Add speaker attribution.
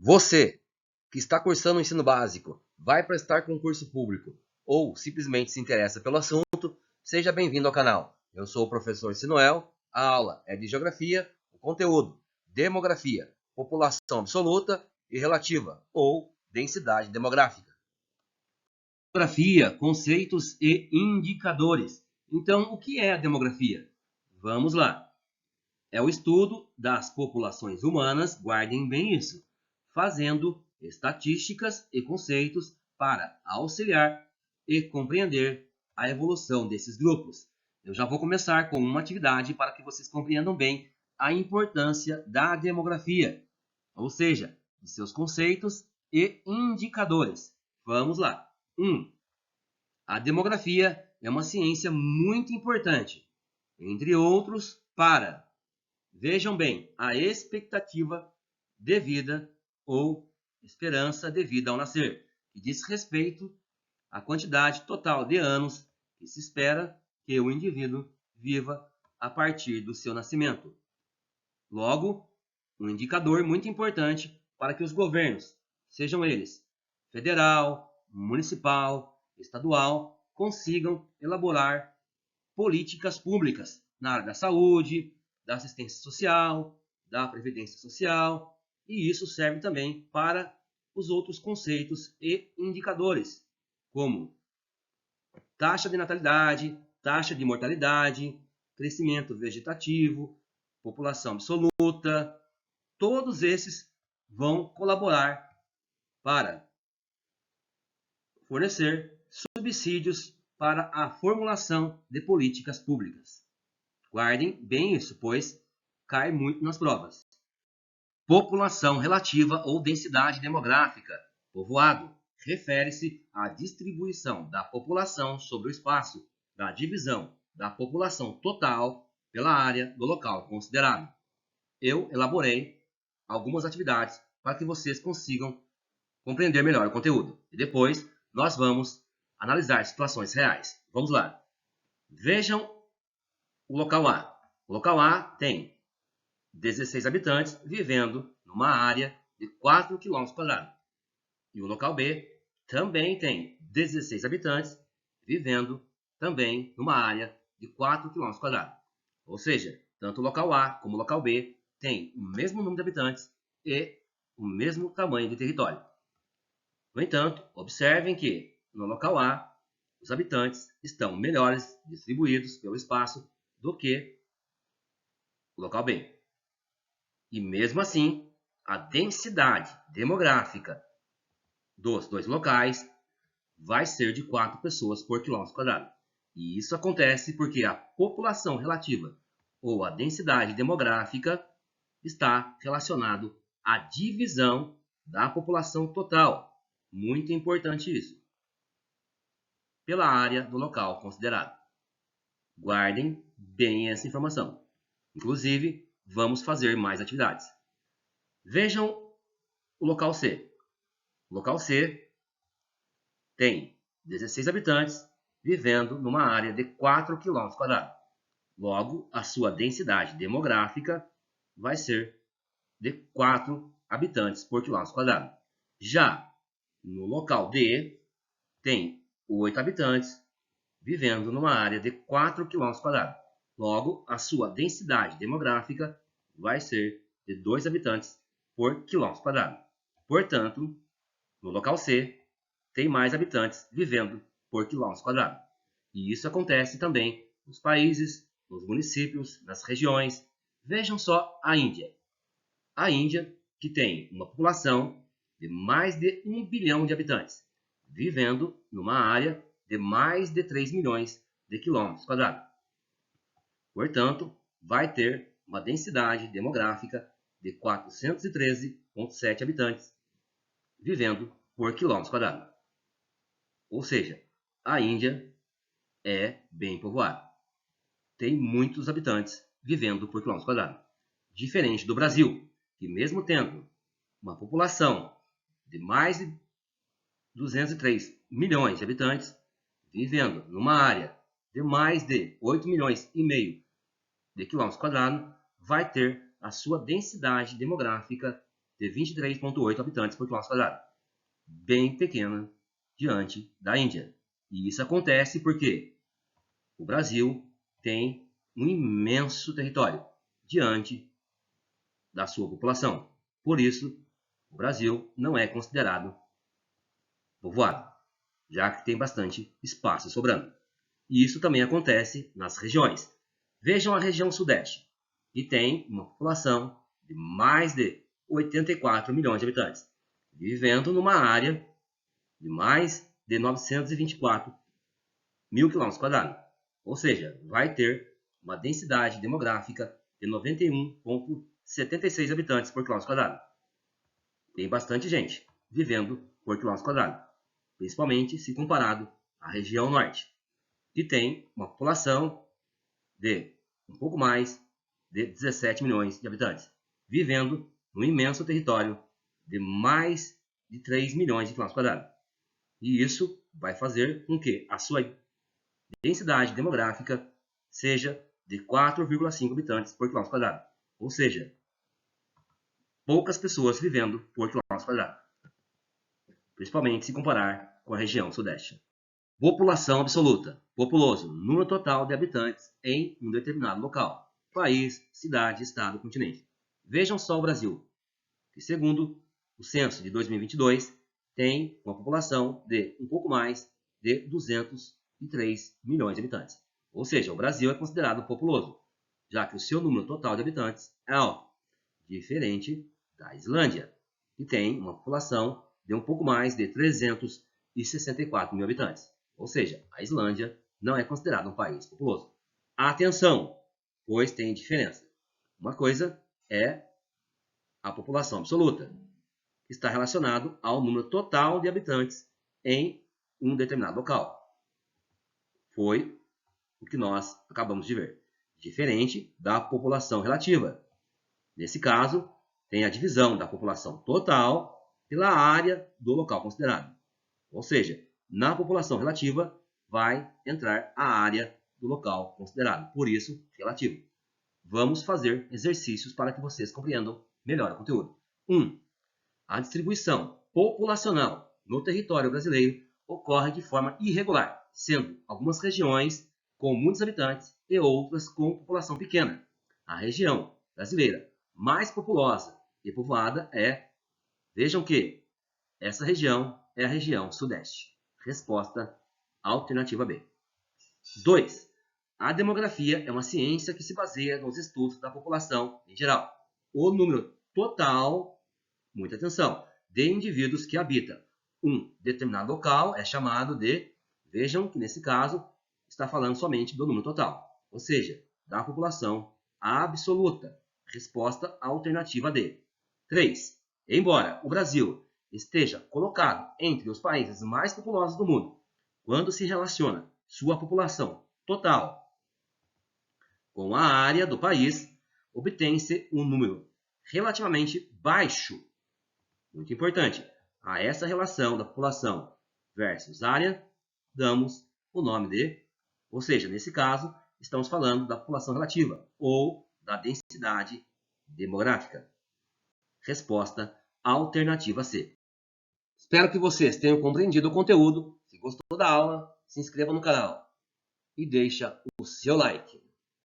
Speaker 1: Você que está cursando o ensino básico, vai prestar concurso público ou simplesmente se interessa pelo assunto, seja bem-vindo ao canal. Eu sou o professor Sinuel, a aula é de Geografia, o conteúdo, Demografia, População Absoluta e Relativa ou Densidade Demográfica. Demografia, conceitos e indicadores. Então, o que é a demografia? Vamos lá. É o estudo das populações humanas, guardem bem isso, fazendo estatísticas e conceitos para auxiliar e compreender a evolução desses grupos. Eu já vou começar com uma atividade para que vocês compreendam bem a importância da demografia, ou seja, de seus conceitos e indicadores. Vamos lá. 1. A demografia é uma ciência muito importante, entre outros, para, vejam bem, a expectativa de vida ou esperança de vida ao nascer, que diz respeito à quantidade total de anos que se espera que o indivíduo viva a partir do seu nascimento. Logo, um indicador muito importante para que os governos, sejam eles federal, municipal, estadual, consigam elaborar políticas públicas na área da saúde, da assistência social, da previdência social, e isso serve também para os outros conceitos e indicadores, como taxa de natalidade, taxa de mortalidade, crescimento vegetativo, população absoluta. Todos esses vão colaborar para fornecer subsídios para a formulação de políticas públicas. Guardem bem isso, pois cai muito nas provas. População relativa ou densidade demográfica. Povoado refere-se à distribuição da população sobre o espaço da divisão da população total pela área do local considerado. Eu elaborei algumas atividades para que vocês consigam compreender melhor o conteúdo. E depois nós vamos analisar situações reais. Vamos lá. Vejam o local A. O local A tem 16 habitantes vivendo numa área de 4 km². E o local B também tem 16 habitantes vivendo também numa área de 4 km². Ou seja, tanto o local A como o local B têm o mesmo número de habitantes e o mesmo tamanho de território. No entanto, observem que no local A, os habitantes estão melhores distribuídos pelo espaço do que o local B. E mesmo assim, a densidade demográfica dos dois locais vai ser de 4 pessoas por km². E isso acontece porque a população relativa ou a densidade demográfica está relacionado à divisão da população total. Muito importante isso. Pela área do local considerado. Guardem bem essa informação. Inclusive, vamos fazer mais atividades. Vejam o local C. O local C tem 16 habitantes vivendo numa área de 4 km². Logo, a sua densidade demográfica vai ser de 4 habitantes por km². Já no local D, tem 8 habitantes vivendo numa área de 4 km². Logo, a sua densidade demográfica vai ser de 2 habitantes por km². Portanto, no local C, tem mais habitantes vivendo por km². E isso acontece também nos países, nos municípios, nas regiões. Vejam só a Índia. A Índia, que tem uma população de mais de 1 bilhão de habitantes, vivendo numa área de mais de 3 milhões de km². Portanto, vai ter uma densidade demográfica de 413,7 habitantes vivendo por km². Ou seja, a Índia é bem povoada. Tem muitos habitantes vivendo por km². Diferente do Brasil, que mesmo tendo uma população de mais de 203 milhões de habitantes, vivendo numa área de mais de 8 milhões e meio de km², vai ter a sua densidade demográfica de 23,8 habitantes por quilômetro quadrado, bem pequena diante da Índia. E isso acontece porque o Brasil tem um imenso território diante da sua população. Por isso, o Brasil não é considerado povoado, já que tem bastante espaço sobrando. E isso também acontece nas regiões. Vejam a região sudeste, que tem uma população de mais de 84 milhões de habitantes, vivendo numa área de mais de 924 mil quilômetros quadrados. Ou seja, vai ter uma densidade demográfica de 91,76 habitantes por quilômetro quadrado. Tem bastante gente vivendo por quilômetro quadrado, principalmente se comparado à região norte, que tem uma população de um pouco mais de 17 milhões de habitantes, vivendo num imenso território de mais de 3 milhões de quilômetros quadrados. E isso vai fazer com que a sua densidade demográfica seja de 4,5 habitantes por quilômetro quadrado, ou seja, poucas pessoas vivendo por quilômetro quadrado, principalmente se comparar com a região sudeste. População absoluta, populoso, número total de habitantes em um determinado local, país, cidade, estado, continente. Vejam só o Brasil, que segundo o censo de 2022, tem uma população de um pouco mais de 203 milhões de habitantes. Ou seja, o Brasil é considerado populoso, já que o seu número total de habitantes é alto, diferente da Islândia, que tem uma população de um pouco mais de 364 mil habitantes. Ou seja, a Islândia não é considerada um país populoso. Atenção, pois tem diferença. Uma coisa é a população absoluta, que está relacionado ao número total de habitantes em um determinado local. Foi o que nós acabamos de ver. Diferente da população relativa. Nesse caso, tem a divisão da população total pela área do local considerado. Ou seja, na população relativa vai entrar a área do local considerado, por isso, relativo. Vamos fazer exercícios para que vocês compreendam melhor o conteúdo. 1. A distribuição populacional no território brasileiro ocorre de forma irregular, sendo algumas regiões com muitos habitantes e outras com população pequena. A região brasileira mais populosa e povoada é, vejam que essa região é a região sudeste. Resposta alternativa B. 2. A demografia é uma ciência que se baseia nos estudos da população em geral. O número total, muita atenção, de indivíduos que habitam um determinado local é chamado de, vejam que nesse caso está falando somente do número total, ou seja, da população absoluta. Resposta alternativa D. 3. Embora o Brasil esteja colocado entre os países mais populosos do mundo, quando se relaciona sua população total com a área do país, obtém-se um número relativamente baixo. Muito importante. A essa relação da população versus área, damos o nome de, ou seja, nesse caso, estamos falando da população relativa ou da densidade demográfica. Resposta alternativa C. Espero que vocês tenham compreendido o conteúdo. Se gostou da aula, se inscreva no canal e deixa o seu like.